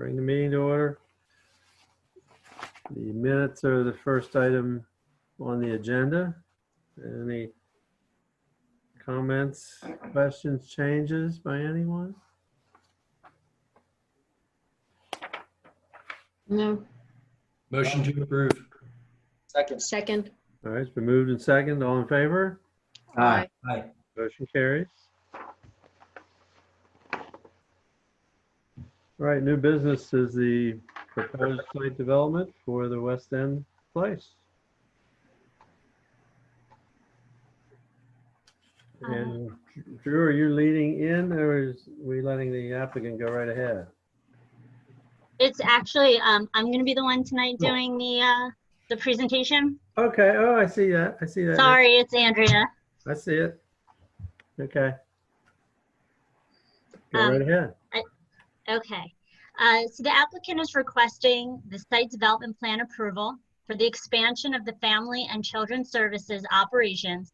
bring the meeting to order. The minutes are the first item on the agenda. Any comments, questions, changes by anyone? No. Motion to approve. Second. All right, it's been moved and second. All in favor? Aye. Aye. Motion carries. All right, new business is the proposed site development for the West End Place. And Drew, are you leading in, or is we letting the applicant go right ahead? It's actually, I'm going to be the one tonight doing the presentation. Okay. Oh, I see that. I see that. Sorry, it's Andrea. I see it. Okay. Go right ahead. Okay. So the applicant is requesting the site development plan approval for the expansion of the Family and Children's Services operations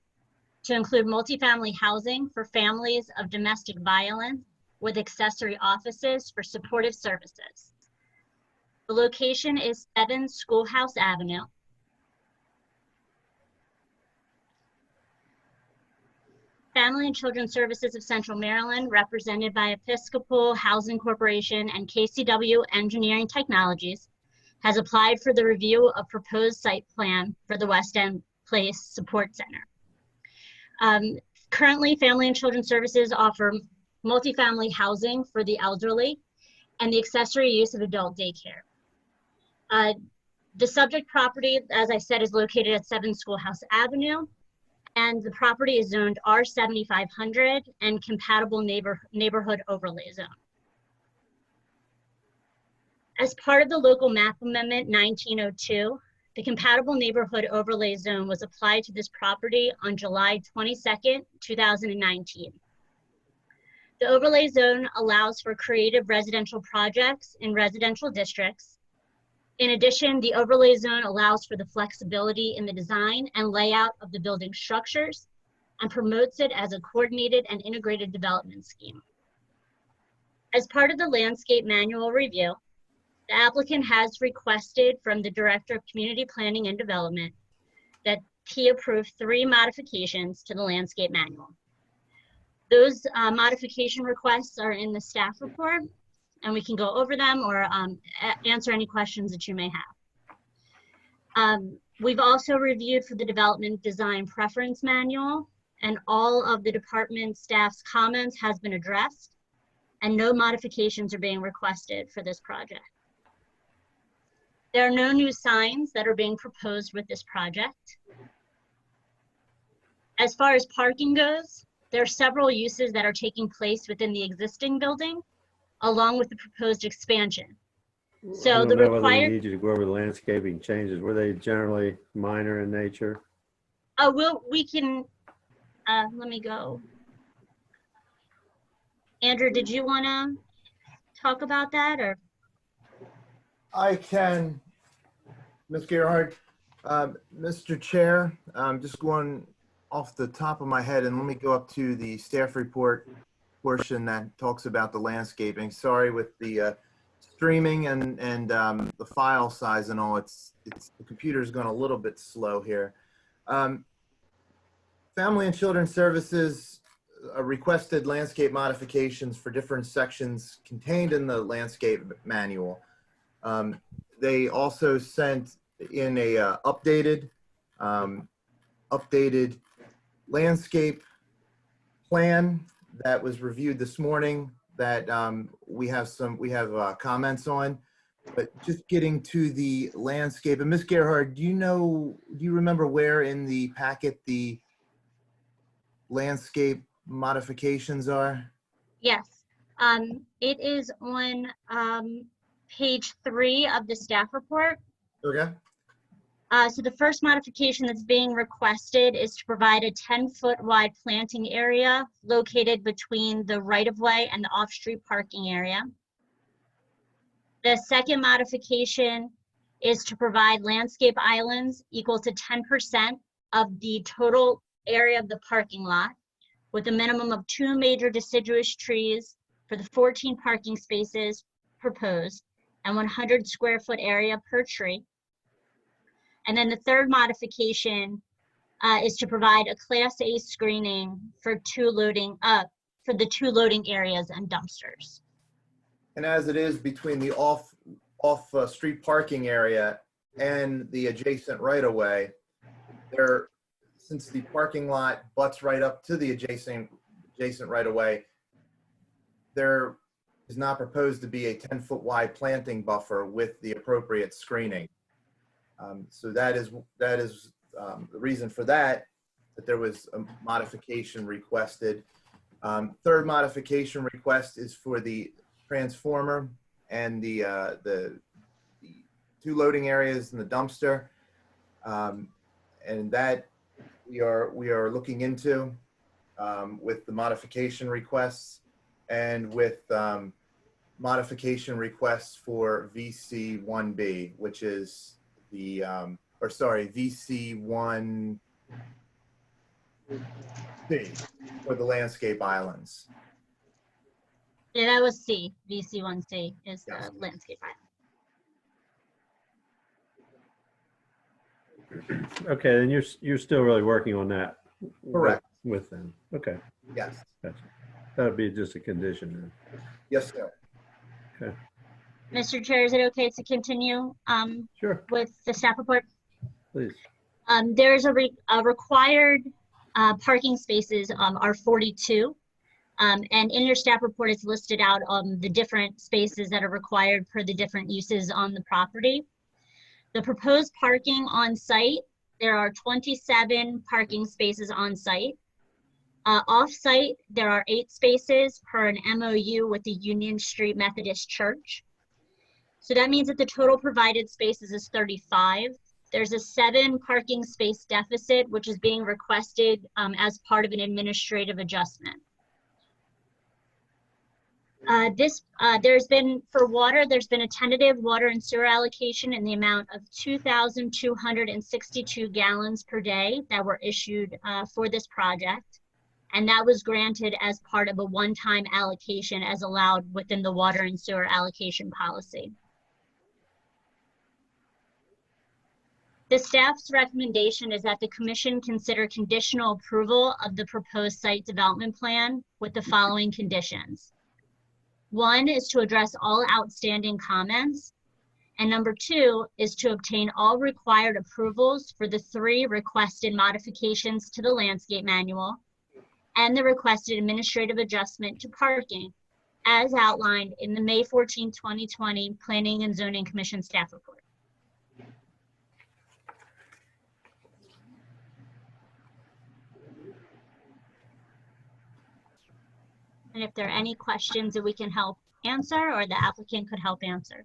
to include multifamily housing for families of domestic violence with accessory offices for supportive services. The location is 7 Schoolhouse Avenue. Family and Children's Services of Central Maryland, represented by Episcopal Housing Corporation and KCW Engineering Technologies, has applied for the review of proposed site plan for the West End Place Support Center. Currently, Family and Children's Services offer multifamily housing for the elderly and the accessory use of adult daycare. The subject property, as I said, is located at 7 Schoolhouse Avenue, and the property is zoned R7500 and compatible neighborhood overlay zone. As part of the local map amendment 1902, the compatible neighborhood overlay zone was applied to this property on July 22nd, 2019. The overlay zone allows for creative residential projects in residential districts. In addition, the overlay zone allows for the flexibility in the design and layout of the building structures and promotes it as a coordinated and integrated development scheme. As part of the landscape manual review, the applicant has requested from the Director of Community Planning and Development that he approve 3 modifications to the landscape manual. Those modification requests are in the staff report, and we can go over them or answer any questions that you may have. We've also reviewed for the Development Design Preference Manual, and all of the department staff's comments has been addressed, and no modifications are being requested for this project. There are no new signs that are being proposed with this project. As far as parking goes, there are several uses that are taking place within the existing building, along with the proposed expansion. So the required. I need you to go over the landscaping changes. Were they generally minor in nature? We can, let me go. Andrew, did you want to talk about that, or? I can, Ms. Gerhardt. Mr. Chair, just going off the top of my head, and let me go up to the staff report portion that talks about the landscaping. Sorry, with the streaming and the file size and all, the computer's going a little bit slow here. Family and Children's Services requested landscape modifications for different sections contained in the landscape manual. They also sent in a updated landscape plan that was reviewed this morning that we have comments on. But just getting to the landscape, and Ms. Gerhardt, do you remember where in the packet the landscape modifications are? Yes, it is on page 3 of the staff report. Okay. So the first modification that's being requested is to provide a 10-foot wide planting area located between the right-of-way and the off-street parking area. The second modification is to provide landscape islands equal to 10% of the total area of the parking lot, with a minimum of 2 major deciduous trees for the 14 parking spaces proposed, and 100 square foot area per tree. And then the third modification is to provide a Class A screening for the two loading areas and dumpsters. And as it is between the off street parking area and the adjacent right-of-way, there, since the parking lot butts right up to the adjacent right-of-way, there is not proposed to be a 10-foot wide planting buffer with the appropriate screening. So that is the reason for that there was a modification requested. Third modification request is for the transformer and the two loading areas and the dumpster, and that we are looking into with the modification requests and with modification requests for VC1B, which is the VC1C for the landscape islands. Yeah, that was C. VC1C is the Yes. landscape island. Okay, then you're still really working on that. Correct. With them. Okay, Yes. gotcha. That would be just a condition then. Yes, sir. Mr. Chair, is it okay to continue Sure, with the staff report? please. There's a required parking spaces are 42. And in your staff report, it's listed out the different spaces that are required per the different uses on the property. The proposed parking on site, there are 27 parking spaces on site. Off-site, there are 8 spaces per an MOU with the Union Street Methodist Church. So that means that the total provided spaces is 35. There's a 7 parking space deficit, which is being requested as part of an administrative adjustment. There's been a tentative water and sewer allocation in the amount of 2,262 gallons per day that were issued for this project. And that was granted as part of a one-time allocation as allowed within the water and sewer allocation policy. The staff's recommendation is that the commission consider conditional approval of the proposed site development plan with the following conditions. 1 is to address all outstanding comments. And number 2 is to obtain all required approvals for the 3 requested modifications to the landscape manual and the requested administrative adjustment to parking as outlined in the May 14, 2020 Planning and Zoning Commission staff report. And if there are any questions that we can help answer or the applicant could help answer.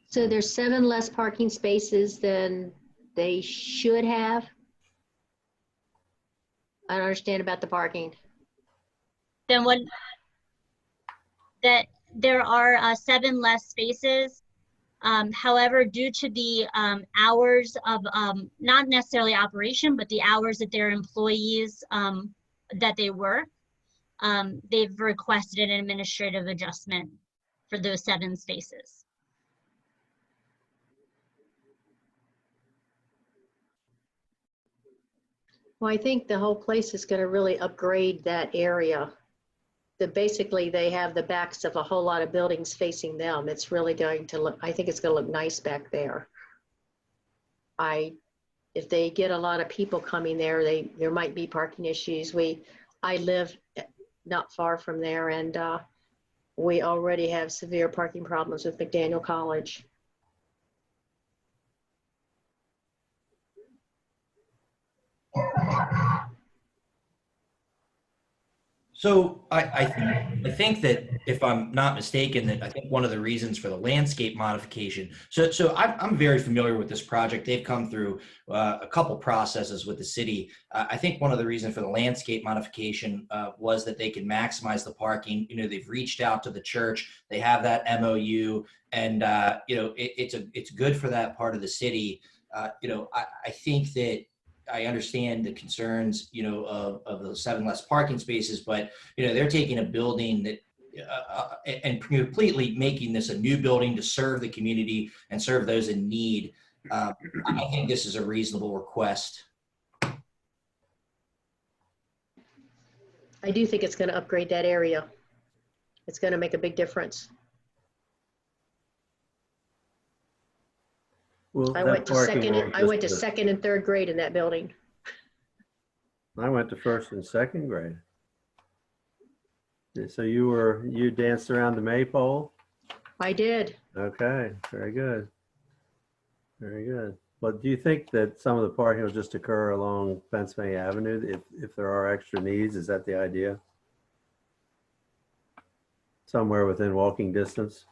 So there's 7 less parking spaces than they should have? I don't understand about the parking. Then what, that there are 7 less spaces. However, due to the hours of, not necessarily operation, but the hours that their employees, that they work, they've requested an administrative adjustment for those 7 spaces. Well, I think the whole place is going to really upgrade that area. Basically, they have the backs of a whole lot of buildings facing them. It's really going to look, I think it's going to look nice back there. If they get a lot of people coming there, there might be parking issues. I live not far from there, and we already have severe parking problems with McDaniel College. So I think that if I'm not mistaken, that I think one of the reasons for the landscape modification. So I'm very familiar with this project. They've come through a couple processes with the city. I think one of the reasons for the landscape modification was that they can maximize the parking. You know, they've reached out to the church. They have that MOU, and you know, it's good for that part of the city. You know, I think that I understand the concerns, you know, of the 7 less parking spaces, but, you know, they're taking a building that and completely making this a new building to serve the community and serve those in need. I think this is a reasonable request. I do think it's going to upgrade that area. It's going to make a big difference. Well, I that went to parking second, lot I went to just- second and third grade in that building. I went to first and second grade. Yeah, so you danced around the maypole? I did. Okay, very good. Very good. But do you think that some of the parking will just occur along Pennsylvania Avenue if there are extra needs? Is that the idea? Somewhere within walking distance?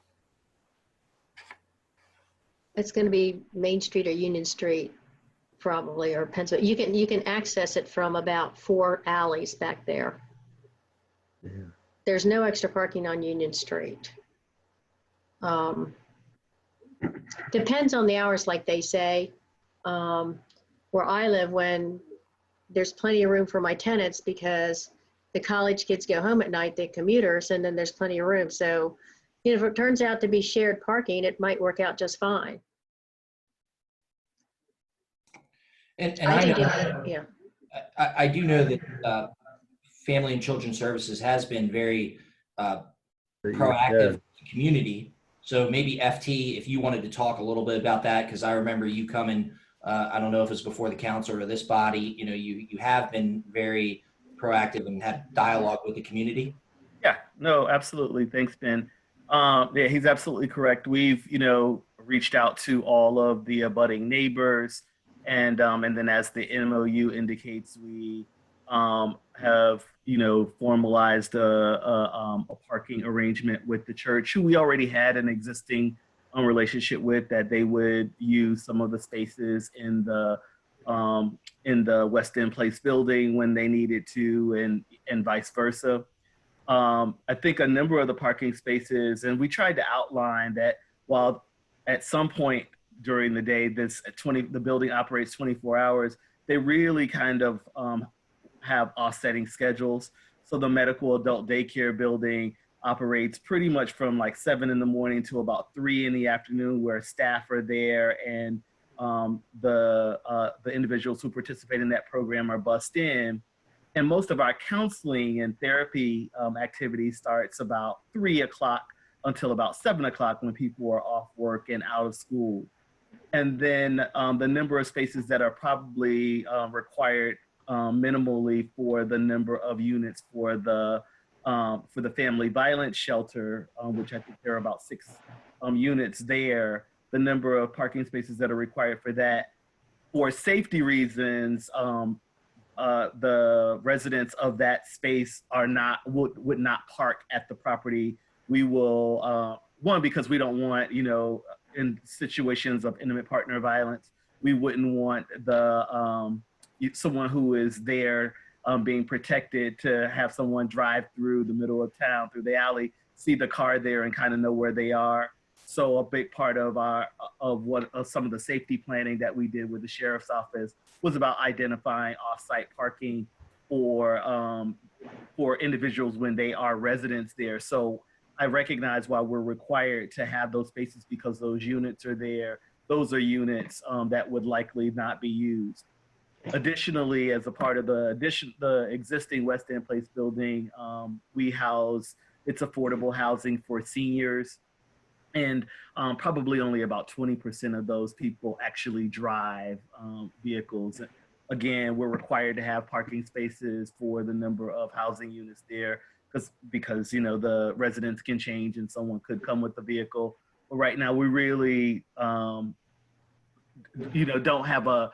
It's going to be Main Street or Union Street, probably, or Pennsylvania. You can access it from about 4 alleys back there. Yeah. There's no extra parking on Union Street. Depends on the hours, like they say. Where I live, when there's plenty of room for my tenants because the college kids go home at night, the commuters, and then there's plenty of room. So, you know, if it turns out to be shared parking, it might work out just fine. And I think know, yeah. I do know that Family and Children's Services has been very proactive in the community. So maybe FT, if you wanted to talk a little bit about that, because I remember you coming, I don't know if it's before the council or this body, you know, you have been very proactive and had dialogue with the community. Yeah, no, absolutely. Thanks, Ben. Yeah, he's absolutely correct. We've, you know, reached out to all of the abutting neighbors, and then as the MOU indicates, we have, you know, formalized a parking arrangement with the church, who we already had an existing relationship with, that they would use some of the spaces in the West End Place building when they needed to, and vice versa. I think a number of the parking spaces, and we tried to outline that while at some point during the day, the building operates 24 hours, they really kind of have offsetting schedules. So the medical adult daycare building operates pretty much from like 7 in the morning to about 3 in the afternoon, where staff are there, and the individuals who participate in that program are bussed in. And most of our counseling and therapy activity starts about 3 o'clock until about 7 o'clock, when people are off work and out of school. And then the number of spaces that are probably required minimally for the number of units for the family violence shelter, which I think there are about 6 units there. The number of parking spaces that are required for that, for safety reasons, the residents of that space would not park at the property. We will, one, because we don't want, you know, in situations of intimate partner violence, we wouldn't want someone who is there being protected to have someone drive through the middle of town, through the alley, see the car there and kind of know where they are. So a big part of some of the safety planning that we did with the sheriff's office was about identifying off-site parking for individuals when they are residents there. So I recognize why we're required to have those spaces, because those units are there. Those are units that would likely not be used. Additionally, as a part of the existing West End Place building, it's affordable housing for seniors. And probably only about 20% of those people actually drive vehicles. Again, we're required to have parking spaces for the number of housing units there, because you know, the residents can change and someone could come with the vehicle. But right now, we really you know, don't have a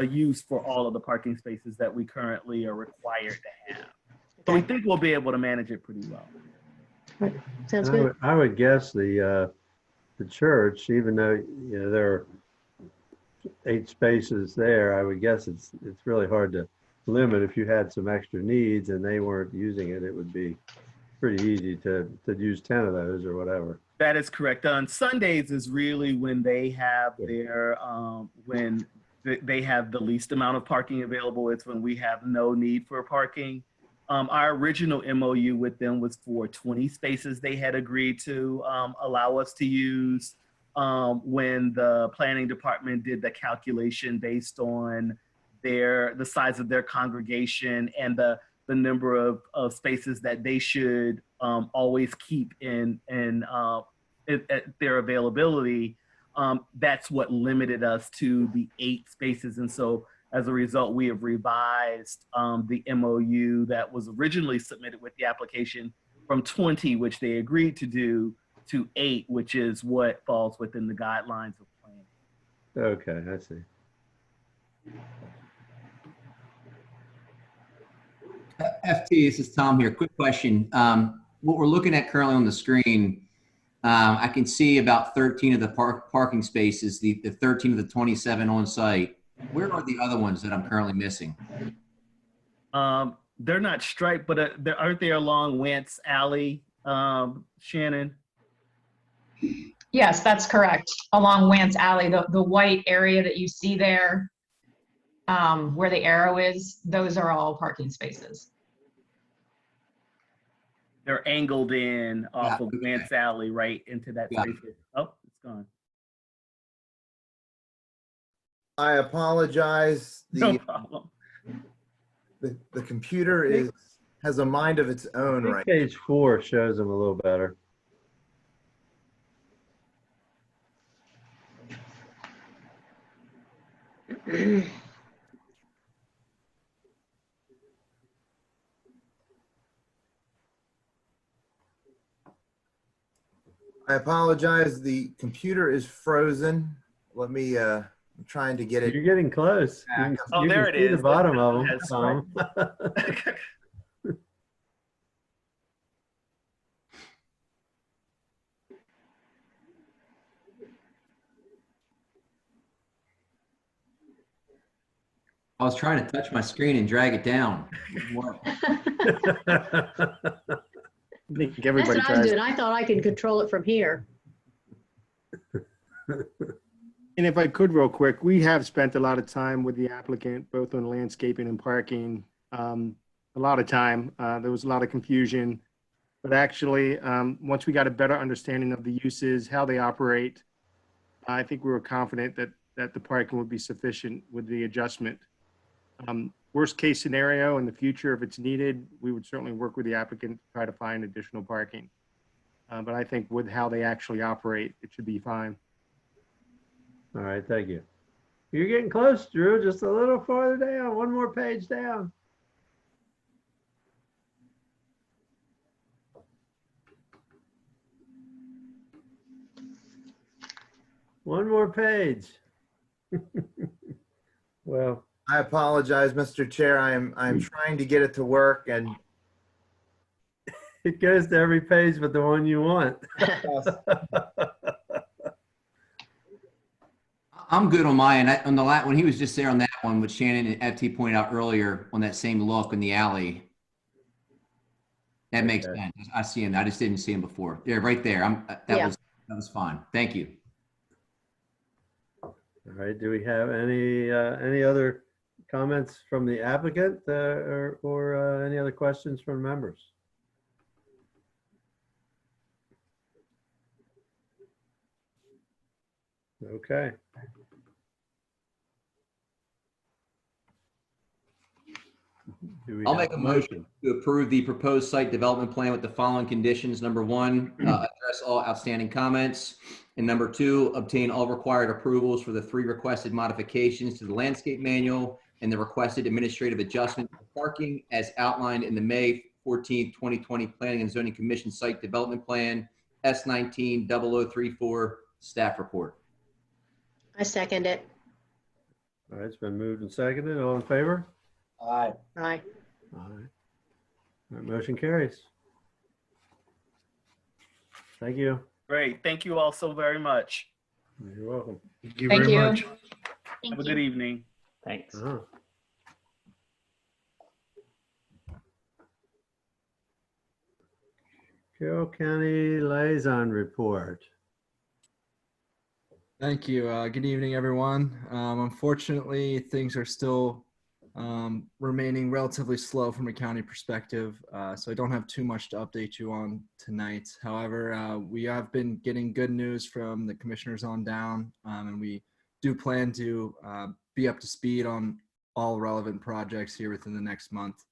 use for all of the parking spaces that we currently are required to have. So we think we'll be able to manage it pretty well. Sounds good. I would guess the church, even though, you know, there are 8 spaces there, I would guess it's really hard to limit. If you had some extra needs and they weren't using it, it would be pretty easy to use 10 of those or whatever. That is correct. On Sundays is really when they have their when they have the least amount of parking available. It's when we have no need for parking. Our original MOU with them was for 20 spaces they had agreed to allow us to use. When the planning department did the calculation based on the size of their congregation and the number of spaces that they should always keep at their availability, that's what limited us to the 8 spaces. And so as a result, we have revised the MOU that was originally submitted with the application from 20, which they agreed to do, to 8, which is what falls within the guidelines of planning. Okay, I see. FT, this is Tom here. Quick question. What we're looking at currently on the screen, I can see about 13 of the parking spaces, the 13 of the 27 on site. Where are the other ones that I'm currently missing? They're not striped, but aren't they along Wentz Alley, Shannon? Yes, that's correct. Along Wance Alley, the white area that you see there, where the arrow is, those are all parking spaces. They're angled in off of okay. Wentz Alley right into that Yeah. space. Oh, it's gone. I apologize. No problem. The computer has a mind of its I own think right. page 4 shows them a little better. I apologize. The computer is frozen. Let me, I'm trying to get it. You're getting close. You can, Oh, you there can it see is. the bottom of them, That's Tom. I was trying to touch my screen and drag it down. What? I think That's everybody what I was tries. doing. I thought I could control it from here. And if I could real quick, we have spent a lot of time with the applicant, both on landscaping and parking. A lot of time. There was a lot of confusion. But actually, once we got a better understanding of the uses, how they operate, I think we were confident that the parking would be sufficient with the adjustment. Worst case scenario in the future, if it's needed, we would certainly work with the applicant to try to find additional parking. But I think with how they actually operate, it should be fine. All right, thank you. You're getting close, Drew. Just a little farther down. One more page down. One more page. Well, I apologize, Mr. Chair. I'm trying to get it to work, and it goes to every page but the one you want. I'm good on my end. On the when he was just there on that one, which Shannon and FT pointed out earlier on that same look in the alley. That makes Okay. sense. I see him. I just didn't see him before. Yeah, right there. That Yeah. was fine. Thank you. All right, do we have any other comments from the applicant or any other questions from members? Okay. Do we I'll have make a motion to approve the proposed site development plan with the following conditions. Number 1, address all outstanding comments. And number 2, obtain all required approvals for the 3 requested modifications to the landscape manual and the requested administrative adjustment for parking as outlined in the May 14th, 2020 Planning and Zoning Commission Site Development Plan S190034 staff report. I second it. All right, it's been moved and seconded. All in favor? Aye. All right. All right, motion carries. Thank you. Great. Thank you all so very much. You're welcome. Thank you Thank very you. much. Thank Have a you. good evening. Thanks. Uh-huh. Carroll County Liaison Report. Thank you. Good evening, everyone. Unfortunately, things are still remaining relatively slow from a county perspective. So I don't have too much to update you on tonight. However, we have been getting good news from the commissioners on down, and we do plan to be up to speed on all relevant projects here within the next month.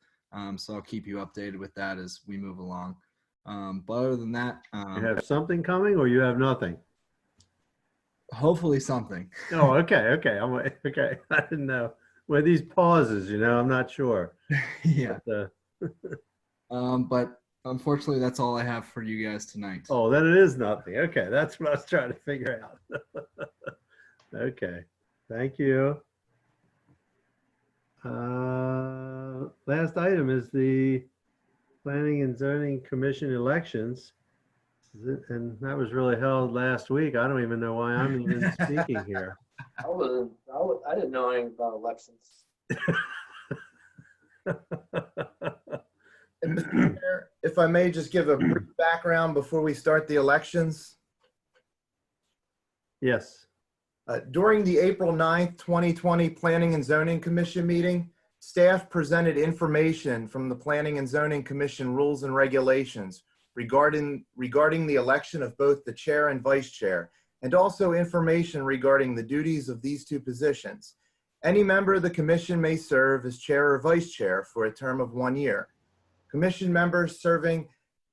So I'll keep you updated with that as we move along. But other than that, You have something coming or you have nothing? hopefully something. Oh, okay. Okay. I didn't know. With these pauses, I'm not sure. Yeah. But, But unfortunately, that's all I have for you guys tonight. oh, then it is nothing. Okay, that's what I was trying to figure out. Okay, thank you. Last item is the Planning and Zoning Commission elections. And that was really held last week. I don't even know why I'm even speaking here. I didn't know anything about elections. And Mr. Chair, if I may just give a brief background before we start the elections. Yes. During the April 9th, 2020 Planning and Zoning Commission meeting, staff presented information from the Planning and Zoning Commission rules and regulations regarding the election of both the chair and vice chair, and also information regarding the duties of these two positions. Any member of the commission may serve as chair or vice chair for a term of 1 year. Commission members serving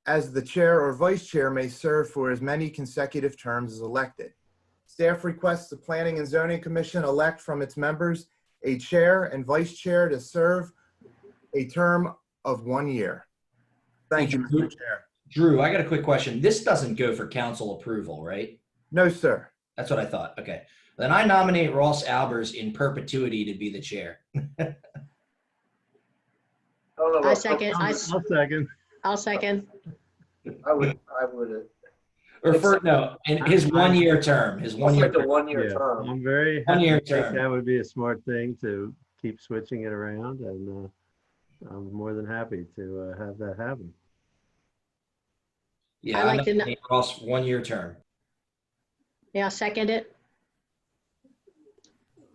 as the chair or vice chair may serve for as many consecutive terms as elected. Staff requests the Planning and Zoning Commission elect from its members a chair and vice chair to serve a term of 1 year. Thank you, Mr. Chair. Drew, I got a quick question. This doesn't go for council approval, right? No, sir. That's what I thought. Okay. Then I nominate Ross Albers in perpetuity to be the chair. I second. I'll second. I'll second. I would. Or for, no, in his 1 year term, his 1 year Like the term. 1 year Yeah, term. I'm very 1 happy. year I think term. that would be a smart thing to keep switching it around, and I'm more than happy to have that happen. Yeah, I I like to nominate Ross 1 year term. Yeah, second it.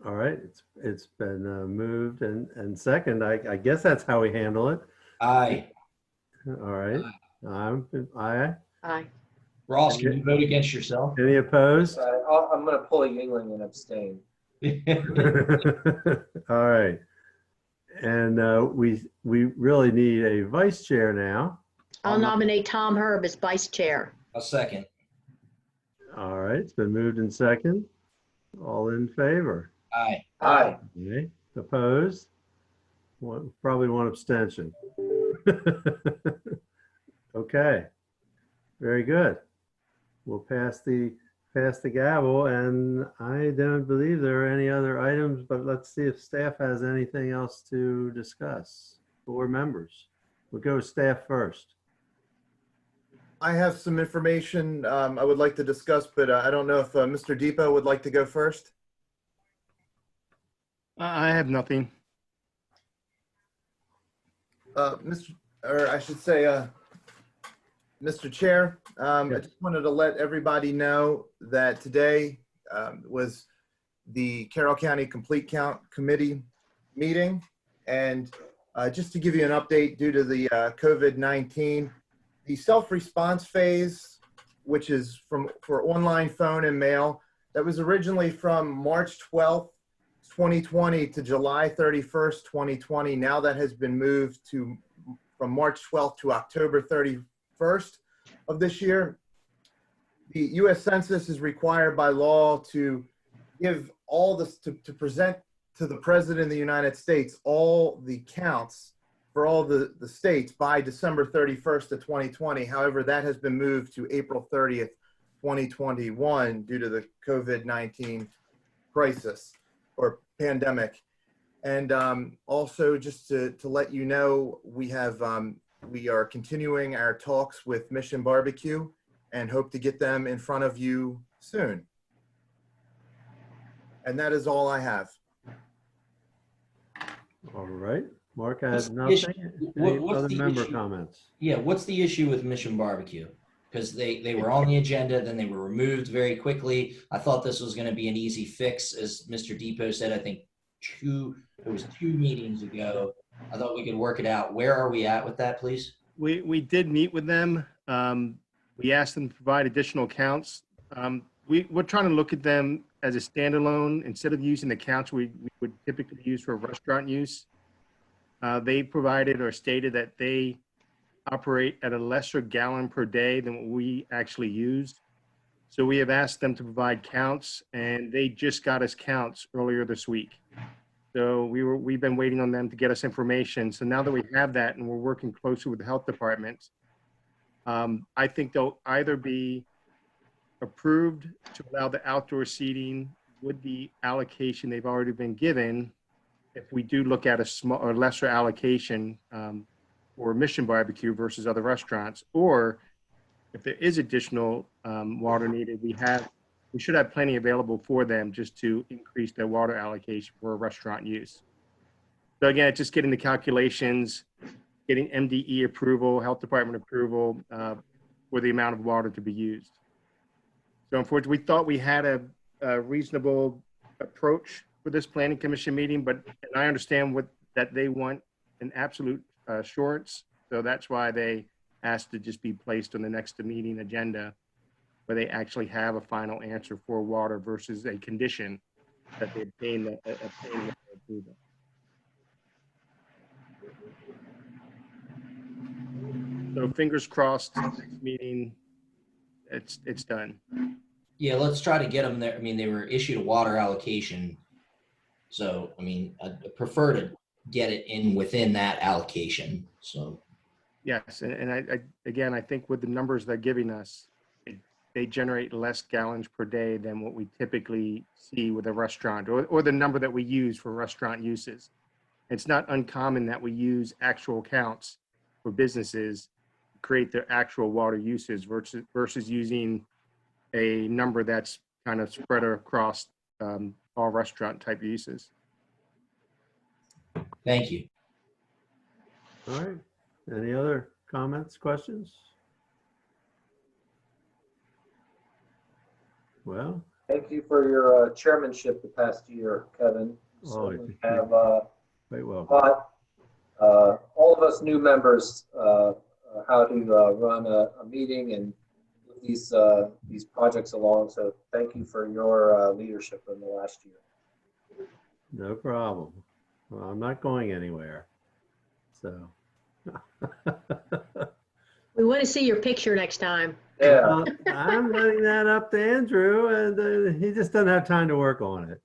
All right, it's been moved and second. I guess that's how we handle it. Aye. All right. Aye. Aye. Ross, can you vote against yourself? Any opposed? I'm going to pull a Yingling and abstain. All right. And we really need a vice chair now. I'll nominate Tom Herb as vice chair. A second. All right, it's been moved and second. All in favor? Aye. Aye. Okay. Opposed? Probably one abstention. Okay. Very good. We'll pass the gavel, and I don't believe there are any other items, but let's see if staff has anything else to discuss. Board members. We'll go with staff first. I have some information I would like to discuss, but I don't know if Mr. Depot would like to go first. I have nothing. Mr. Chair, I just wanted to let everybody know that today was the Carroll County Complete Count Committee meeting. And just to give you an update, due to the COVID-19, the self-response phase, which is for online phone and mail, that was originally from March 12th, 2020 to July 31st, 2020. Now that has been moved from March 12th to October 31st of this year. The U.S. Census is required by law to give all this, to present to the President of the United States all the counts for all the states by December 31st of 2020. However, that has been moved to April 30th, 2021 due to the COVID-19 crisis or pandemic. And also just to let you know, we are continuing our talks with Mission Barbecue and hope to get them in front of you soon. And that is all I have. All right. Mark has What's the nothing. issue? Any What's other the member issue? comments? Yeah, what's the issue with Mission Barbecue? Because they were on the agenda, then they were removed very quickly. I thought this was going to be an easy fix, as Mr. Depot said. I think two meetings ago. I thought we could work it out. Where are we at with that, please? We did meet with them. We asked them to provide additional counts. We're trying to look at them as a standalone. Instead of using the counts we would typically use for restaurant use. They provided or stated that they operate at a lesser gallon per day than what we actually use. So we have asked them to provide counts, and they just got us counts earlier this week. So we've been waiting on them to get us information. So now that we have that and we're working closely with the health department, I think they'll either be approved to allow the outdoor seating with the allocation they've already been given. If we do look at a small or lesser allocation for Mission Barbecue versus other restaurants, or if there is additional water needed, we should have plenty available for them just to increase their water allocation for restaurant use. So again, it's just getting the calculations, getting MDE approval, health department approval for the amount of water to be used. So unfortunately, we thought we had a reasonable approach for this planning commission meeting, but and I understand that they want an absolute assurance. So that's why they asked to just be placed on the next meeting agenda, where they actually have a final answer for water versus a condition that they obtain the approval. So fingers crossed, next meeting, it's done. Yeah, let's try to get them there. I mean, they were issued a water allocation. So, I mean, I'd prefer to get it in within that allocation. So, Yes, and I think with the numbers they're giving us, they generate less gallons per day than what we typically see with a restaurant or the number that we use for restaurant uses. It's not uncommon that we use actual counts for businesses to create their actual water uses versus using a number that's kind of spread across all restaurant type uses. thank you. All right. Any other comments, questions? Well, Thank you for your chairmanship the past year, Kevin. You Oh, certainly you're have quite welcome. taught all of us new members how to run a meeting and move these projects along. So thank you for your leadership in the last year. No problem. Well, I'm not going anywhere. So. We want to see your picture next time. Yeah. Well, I'm letting that up to Andrew, and he just doesn't have time to work on it.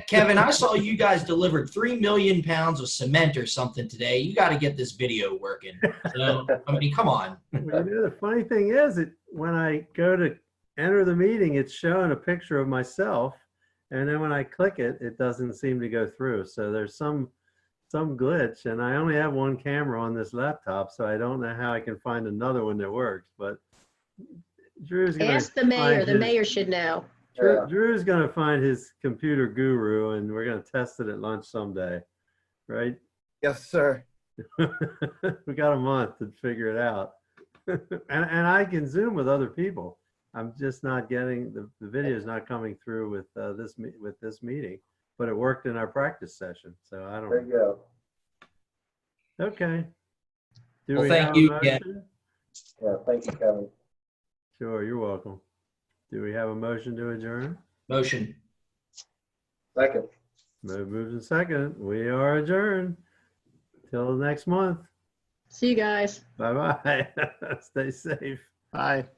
Kevin, I saw you guys delivered 3 million pounds of cement or something today. You got to get this video working. So, I mean, come on. Well, you know, the funny thing is that when I go to enter the meeting, it's showing a picture of myself, and then when I click it, it doesn't seem to go through. So there's some glitch, and I only have one camera on this laptop, so I don't know how I can find another one that works. But Drew's gonna Ask the mayor. find The his- mayor should know. Drew's gonna find his computer guru, and we're gonna test it at lunch someday, right? Yes, sir. We got a month to figure it out. and I can Zoom with other people. I'm just not getting the video is not coming through with this meeting, but it worked in our practice session. So I don't. There you go. Okay. Do Well, we thank have you a again. motion? Yeah, thank you, Kevin. Sure, you're welcome. Do we have a motion to adjourn? Motion. Second. Moves in second. We are adjourned. Till next month. See you guys. Bye-bye. Stay safe. Bye.